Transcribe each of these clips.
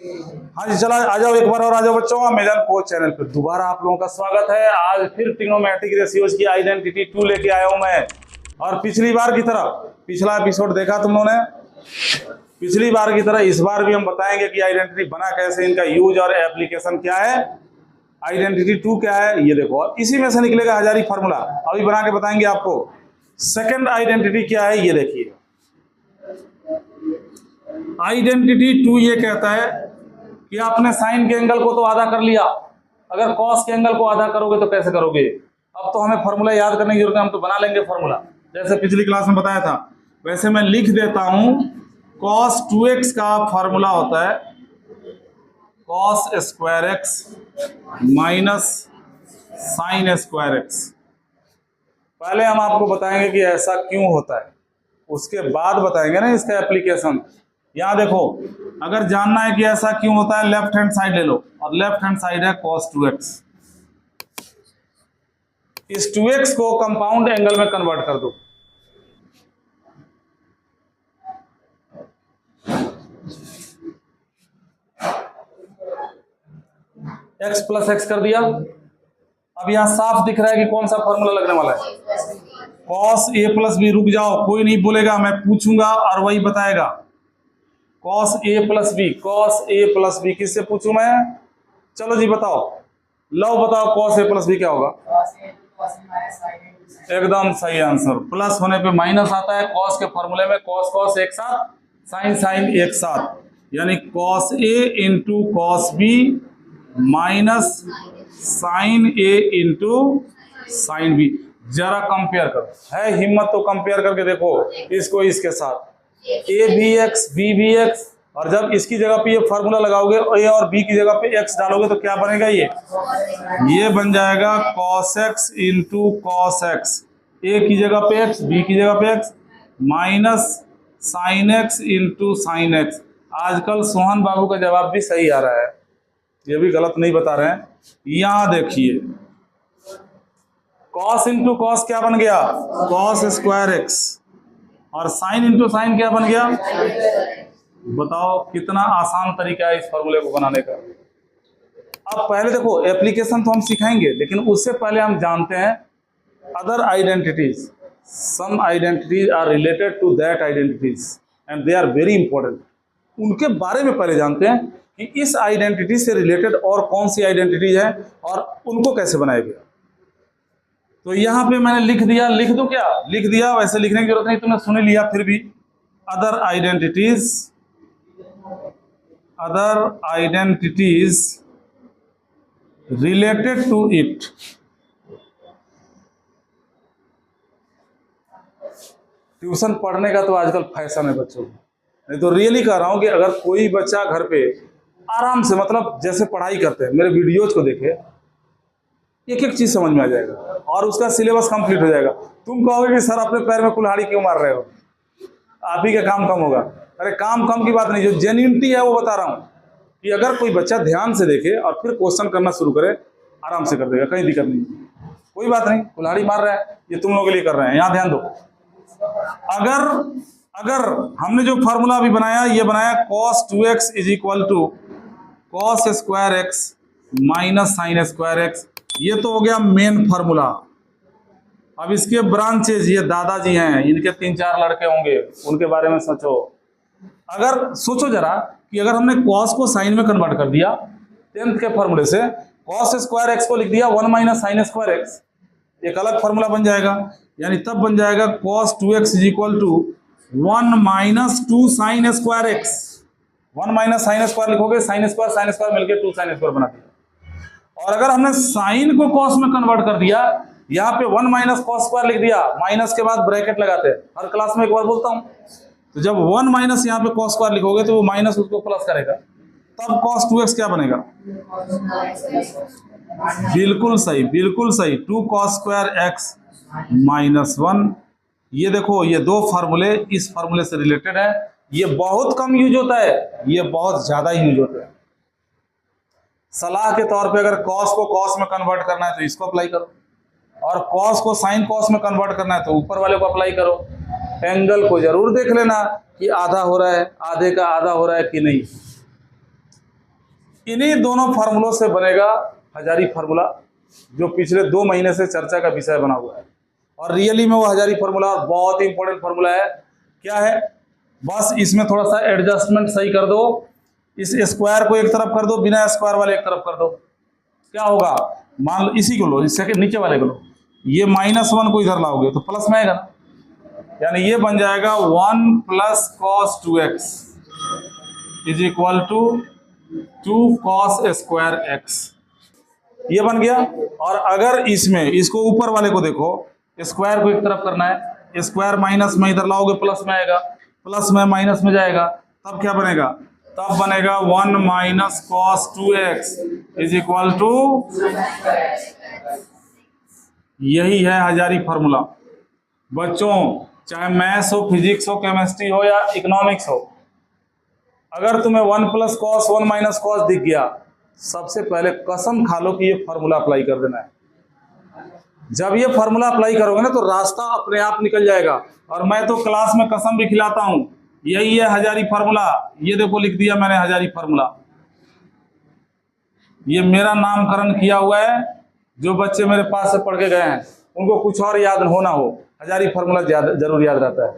हाँ जी, चला आ जाओ एक बार और आ जाओ बच्चों, अमेजन कोच चैनल पर दोबारा आप लोगों का स्वागत है। आज फिर ट्रिग्नोमेट्रिक रेशियोज की आइडेंटिटी 2 लेके आया हूं मैं। और पिछली बार की तरह, पिछला एपिसोड देखा तुम लोगों ने, पिछली बार की तरह इस बार भी हम बताएंगे कि आइडेंटिटी बना कैसे, इनका यूज और एप्लीकेशन क्या है, आइडेंटिटी 2 क्या है ये देखो। और इसी में से निकलेगा हजारी फार्मूला, अभी बना के बताएंगे आपको। सेकेंड आइडेंटिटी क्या है ये देखिए। आइडेंटिटी 2 ये कहता है कि आपने साइन के एंगल को तो आधा कर लिया, अगर कॉस के एंगल को आधा करोगे तो कैसे करोगे। अब तो हमें फॉर्मूला याद करने की जरूरत है, हम तो बना लेंगे फॉर्मूला जैसे पिछली क्लास में बताया था। वैसे मैं लिख देता हूं, cos 2x का फॉर्मूला होता है cos square X minus sine square x. पहले हम आपको बताएंगे कि ऐसा क्यों होता है, उसके बाद बताएंगे ना इसका एप्लीकेशन। यहां देखो, अगर जानना है कि ऐसा क्यों होता है, लेफ्ट हैंड साइड ले लो, और लेफ्ट हैंड साइड है cos 2x। इस 2x को कंपाउंड एंगल में कन्वर्ट कर दो। x प्लस एक्स कर दिया। अब यहां साफ दिख रहा है कि कौन सा फॉर्मूला लगने वाला है, cos a प्लस बी। रुक जाओ, कोई नहीं बोलेगा, मैं पूछूंगा और वही बताएगा। cos a plus B, cos a plus B किससे पूछूं मैं? चलो जी बताओ, लो बताओ cos a प्लस बी क्या होगा। एकदम सही आंसर, प्लस होने पे माइनस आता है। cos के फॉर्मूले में cos cos एक साथ, sin sin एक साथ, यानी cos a into cos b minus sin a into sin b। जरा कंपेयर करो, है हिम्मत तो कंपेयर करके देखो इसको इसके साथ, A B X B B X, और जब इसकी जगह पे ये फार्मूला लगाओगे ए और बी की जगह पे एक्स डालोगे तो क्या बनेगा, ये बन जाएगा cos x into cos x। ए की जगह पे एक्स, बी की जगह पे x, minus sine x into sine x. आजकल सोहन बाबू का जवाब भी सही आ रहा है, ये भी गलत नहीं बता रहे हैं। यहां देखिए, cos इंटू cos क्या बन गया, cos स्क्वायर एक्स, और साइन इंटू साइन क्या बन गया। बताओ कितना आसान तरीका है इस फॉर्मूले को बनाने का। अब पहले देखो, एप्लीकेशन तो हम सिखाएंगे, लेकिन उससे पहले हम जानते हैं other identities. Some identities are related to that identities and they are very important. उनके बारे में पहले जानते हैं कि इस आइडेंटिटी से रिलेटेड और कौन सी आइडेंटिटीज है और उनको कैसे बनाया गया। तो यहाँ पे मैंने लिख दिया, लिख दो क्या, लिख दिया, वैसे लिखने की जरूरत नहीं, तुमने सुन लिया। फिर भी other identities related to it. Tuition पढ़ने का तो आजकल फैशन है बच्चों, नहीं तो रियली कह रहा हूं कि अगर कोई बच्चा घर पे आराम से, मतलब जैसे पढ़ाई करते हैं, मेरे वीडियोज को देखे, एक एक चीज समझ में आ जाएगा और उसका सिलेबस कंप्लीट हो जाएगा। तुम कहोगे कि सर अपने पैर में कुल्हाड़ी क्यों मार रहे हो, आप ही का काम कम होगा। अरे काम कम की बात नहीं, जो जेन्युइनिटी है वो बता रहा हूँ कि अगर कोई बच्चा ध्यान से देखे और फिर क्वेश्चन करना शुरू करे, आराम से कर देगा, कहीं दिक्कत नहीं। कोई बात नहीं, कुल्हाड़ी मार रहा है, ये तुम लोगों के लिए कर रहे हैं, यहाँ ध्यान दो। अगर हमने जो फार्मूला अभी बनाया, ये बनाया cos 2x is equal to cos square X minus sine square X, ये तो हो गया मेन फार्मूला। अब इसके ब्रांचेज, ये दादाजी हैं, इनके 3-4 लड़के होंगे, उनके बारे में सोचो। अगर सोचो जरा कि अगर हमने cos को साइन में कन्वर्ट कर दिया 10th के फॉर्मूले से, cos स्क्वायर एक्स को लिख दिया 1 माइनस साइन स्क्वायर एक्स, एक अलग फॉर्मूला बन जाएगा। यानी तब बन जाएगा cos 2x is equal to 1 minus 2 sine square X. 1 minus sine square लिखोगे, साइन स्क्वायर मिलकर 2 साइन स्क्वायर बना दिया। और अगर हमने साइन को cos में कन्वर्ट कर दिया, यहाँ पे 1 माइनस cos स्क्वायर लिख दिया, माइनस के बाद ब्रैकेट लगाते हैं, हर क्लास में एक बार बोलता हूं। तो जब 1 माइनस यहाँ पे cos स्क्वायर लिखोगे तो वो माइनस उसको प्लस करेगा, तब cos 2x क्या बनेगा, बिल्कुल सही, बिल्कुल सही, 2 cos स्क्वायर एक्स माइनस 1। ये देखो, ये दो फार्मूले इस फार्मूले से रिलेटेड है। ये बहुत कम यूज होता है, ये बहुत ज्यादा यूज होता है। सलाह के तौर पे अगर cos को cos में कन्वर्ट करना है तो इसको अप्लाई करो, और cos को sin cos में कन्वर्ट करना है तो ऊपर वाले को अप्लाई करो। एंगल को जरूर देख लेना कि आधा हो रहा है, आधे का आधा हो रहा है कि नहीं। इन्हीं दोनों फार्मूलों से बनेगा हजारी फार्मूला, जो पिछले 2 महीने से चर्चा का विषय बना हुआ है। और रियली में वो हजारी फार्मूला बहुत ही इंपॉर्टेंट फार्मूला है। क्या है, बस इसमें थोड़ा सा एडजस्टमेंट सही कर दो, इस स्क्वायर को एक तरफ कर दो, बिना स्क्वायर वाले एक तरफ कर दो। क्या होगा, मान लो इसी को लो, इससे नीचे वाले को लो, ये -1 को इधर लाओगे तो प्लस में आएगा, यानी ये बन जाएगा 1 + cos 2x = 2 cos² x। ये बन गया। और अगर इसमें इसको ऊपर वाले को देखो, स्क्वायर को एक तरफ करना है, स्क्वायर माइनस में इधर लाओगे प्लस में आएगा, प्लस में माइनस में जाएगा, तब क्या बनेगा, तब बनेगा 1 - cos 2x = यही है हजारी फार्मूला। बच्चों, चाहे मैथ्स हो, फिजिक्स हो, केमिस्ट्री हो या इकोनॉमिक्स हो, अगर तुम्हें 1 + cos 1 - cos दिख गया, सबसे पहले कसम खा लो कि ये फार्मूला अप्लाई कर देना है। जब ये फार्मूला अप्लाई करोगे ना तो रास्ता अपने आप निकल जाएगा। और मैं तो क्लास में कसम भी खिलाता हूं, यही है हजारी फार्मूला। ये देखो लिख दिया मैंने हजारी फार्मूला, ये मेरा नामकरण किया हुआ है। जो बच्चे मेरे पास से पढ़ के गए हैं उनको कुछ और याद हो ना हो, हजारी फार्मूला जरूर याद रहता है।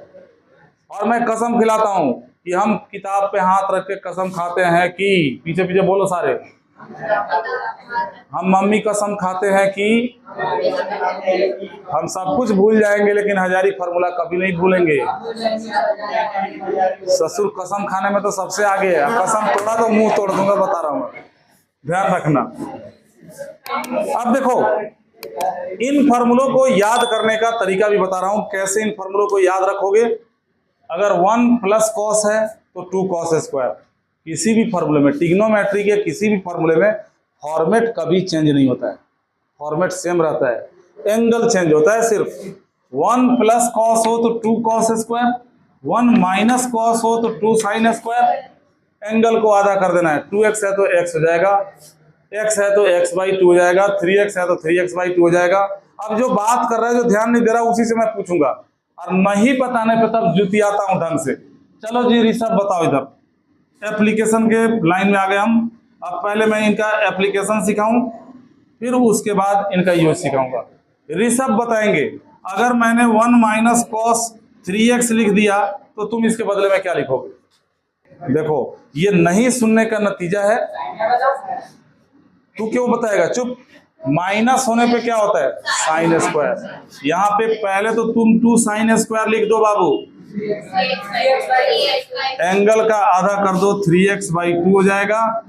और मैं कसम खिलाता हूं कि हम किताब पे हाथ रख के कसम खाते हैं कि, पीछे पीछे बोलो सारे, हम मम्मी कसम खाते हैं कि हम सब कुछ भूल जाएंगे लेकिन हजारी फार्मूला कभी नहीं भूलेंगे। ससुर कसम खाने में तो सबसे आगे है, कसम तोड़ा तो मुंह तोड़ दूंगा, बता रहा हूं, ध्यान रखना। अब देखो, इन फार्मूलों को याद करने का तरीका भी बता रहा हूं, कैसे इन फार्मूलों को याद रखोगे। अगर 1 + cos है तो 2 cos²। किसी भी फार्मूले में, ट्रिग्नोमेट्री के किसी भी फार्मूले में फॉर्मेट कभी चेंज नहीं होता है, फॉर्मेट सेम रहता है, एंगल चेंज होता है सिर्फ। 1 + cos हो तो 2 cos², 1 - cos हो तो 2 sin²। एंगल को आधा कर देना है, 2x है तो x हो जाएगा, x है तो x/2 हो जाएगा, 3x है तो 3x/2 हो जाएगा। अब जो बात कर रहा है, जो ध्यान नहीं दे रहा, उसी से मैं पूछूंगा, और नहीं बताने पे तब जुतियाता हूं ढंग से। चलो जी ऋषभ बताओ, इधर एप्लीकेशन के लाइन में आ गए हम। अब पहले मैं इनका एप्लीकेशन सिखाऊं, फिर उसके बाद इनका यूज सिखाऊंगा। ऋषभ बताएंगे, अगर मैंने 1 - cos 3x लिख दिया तो तुम इसके बदले में क्या लिखोगे। देखो, ये नहीं सुनने का नतीजा है। तू क्यों बताएगा, चुप। माइनस होने पे क्या होता है, sin²। यहाँ पे पहले तो तुम 2 sin² लिख दो बाबू, एंगल का आधा कर दो, 3x/2 हो जाएगा।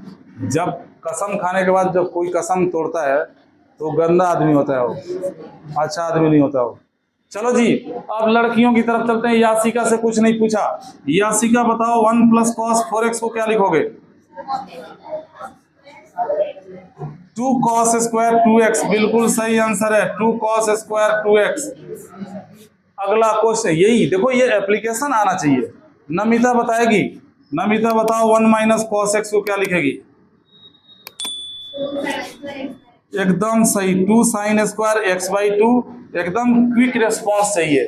जब कसम खाने के बाद जब कोई कसम तोड़ता है तो गंदा आदमी होता है वो, अच्छा आदमी नहीं होता वो। चलो जी, अब लड़कियों की तरफ चलते हैं। यासिका से कुछ नहीं पूछा। यासिका बताओ, 1 + cos 4x को क्या लिखोगे। 2 cos² 2x, बिल्कुल सही आंसर है, 2 cos² 2x। अगला क्वेश्चन, यही देखो, ये एप्लीकेशन आना चाहिए। नमिता बताएगी, नमिता बताओ, 1 - cos x को क्या लिखेगी। एकदम सही, 2 sin² x/2। एकदम क्विक रेस्पॉन्स चाहिए,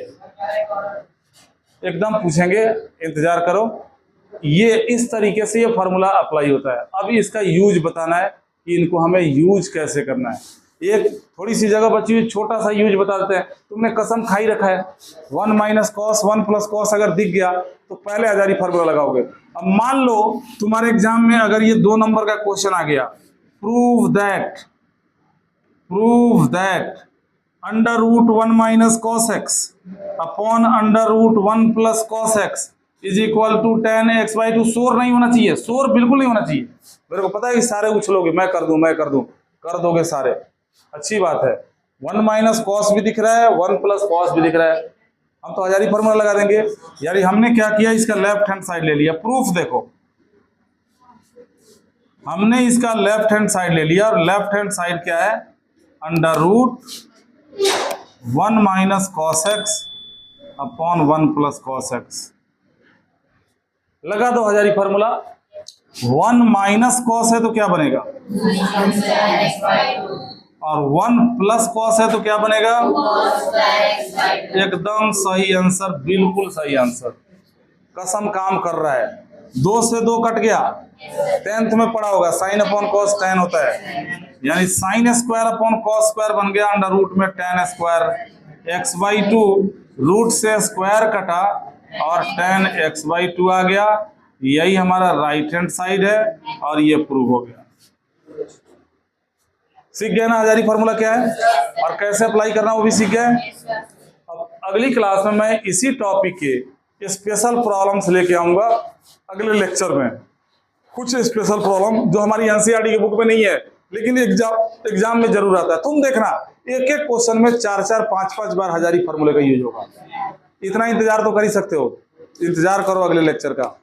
एकदम पूछेंगे, इंतजार करो। ये इस तरीके से ये फार्मूला अप्लाई होता है। अब इसका यूज बताना है कि इनको हमें यूज कैसे करना है। एक थोड़ी सी जगह बची हुई, छोटा सा यूज बता देते हैं। तुमने कसम खाई रखा है, 1 - cos 1 + cos अगर दिख गया तो पहले हजारी फार्मूला लगाओगे। अब मान लो तुम्हारे एग्जाम में अगर ये 2 नंबर का क्वेश्चन आ गया, prove that √1 - cos x upon √1 + cos x = 10x/2। शोर नहीं होना चाहिए, शोर बिल्कुल नहीं होना चाहिए। मेरे को पता है कि सारे उछलोगे, मैं कर दूं, कर दोगे सारे, अच्छी बात है। 1 - cos भी दिख रहा है, 1 + cos भी दिख रहा है, हम तो हजारी फार्मूला लगा देंगे। यानी हमने क्या किया, इसका लेफ्ट हैंड साइड ले लिया। प्रूफ देखो, हमने इसका लेफ्ट हैंड साइड ले लिया, और लेफ्ट हैंड साइड क्या है, √1 - cos x upon 1 + cos x। लगा दो हजारी फार्मूला। 1 - cos है तो क्या बनेगा, और 1 + cos है तो क्या बनेगा, एकदम सही आंसर, बिल्कुल सही आंसर। कसम काम कर रहा है। 2 से 2 कट गया, 10th में पढ़ा होगा साइन अपॉन कॉस tan होता है, यानी sine square upon cos square बन गया अंडर रूट में tan स्क्वायर। x/2 रूट से स्क्वायर कटा और tan x/2 आ गया। यही हमारा राइट हैंड साइड है और ये प्रूव हो गया। सीख गए ना हजारी फॉर्मूला क्या है और कैसे अप्लाई करना वो भी सीख गए। अब अगली क्लास में मैं इसी टॉपिक के स्पेशल प्रॉब्लम्स लेके आऊंगा अगले लेक्चर में। कुछ स्पेशल प्रॉब्लम जो हमारी एनसीईआरटी की बुक में नहीं है लेकिन एग्जाम में जरूर आता है। तुम देखना एक एक क्वेश्चन में 4-4, 5-5 बार हजारी फॉर्मूले का यूज होगा। इतना इंतजार तो कर ही सकते हो, इंतजार करो अगले लेक्चर का।